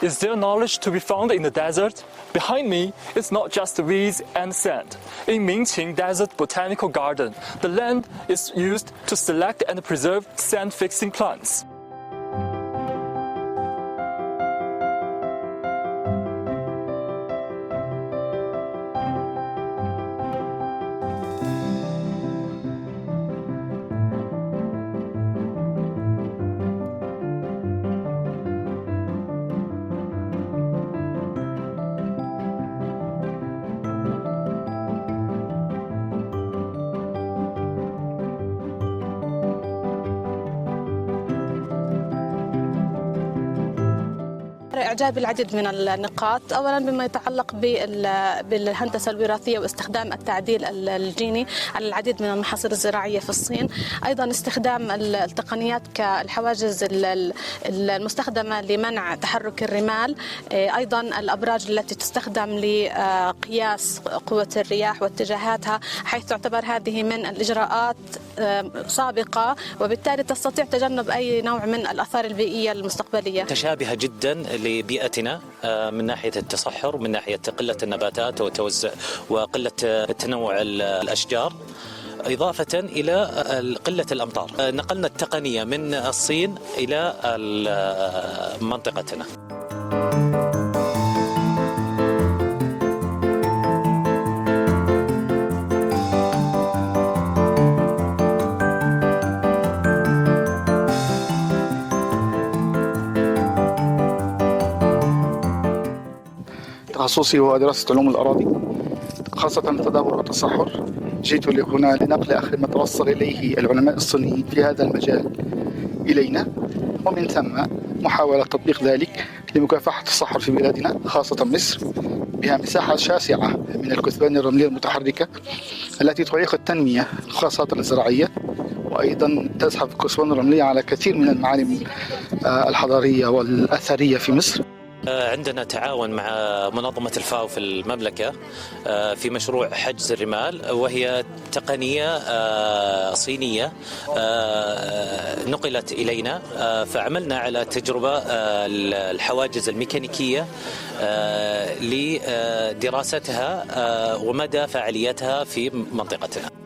Is there knowledge to be found in the desert? Behind me is not just weeds and sand. In Mingqing Desert Botanical Garden, the land is used to select and preserve sand-fixing plants. إعجابي العديد من النقاط، أولا بما يتعلق بالهندسة الوراثية واستخدام التعديل الجيني على العديد من المحاصيل الزراعية في الصين، أيضا استخدام التقنيات كالحواجز المستخدمة لمنع تحرك الرمال، أيضا الأبراج التي تستخدم لقياس قوة الرياح واتجاهاتها، حيث تعتبر هذه من الإجراءات سابقة وبالتالي تستطيع تجنب أي نوع من الآثار البيئية المستقبلية. متشابهة جدا لبيئتنا من ناحية التصحر، من ناحية قلة النباتات وقلة تنوع الأشجار، إضافة إلى قلة الأمطار. نقلنا التقنية من الصين إلى منطقتنا. تخصصي هو دراسة علوم الأراضي، خاصة التدهور والتصحر. جئت هنا لنقل آخر ما توصل إليه العلماء الصينيين في هذا المجال إلينا، ومن ثم محاولة تطبيق ذلك لمكافحة التصحر في بلادنا، خاصة مصر بها مساحة شاسعة من الكثبان الرملية المتحركة التي تعيق التنمية خاصة الزراعية، وأيضا تزحف الكثبان الرملية على كثير من المعالم الحضارية والأثرية في مصر. عندنا تعاون مع منظمة الفاو في المملكة في مشروع حجز الرمال، وهي تقنية صينية نقلت إلينا، فعملنا على تجربة الحواجز الميكانيكية لدراستها ومدى فعاليتها في منطقتنا.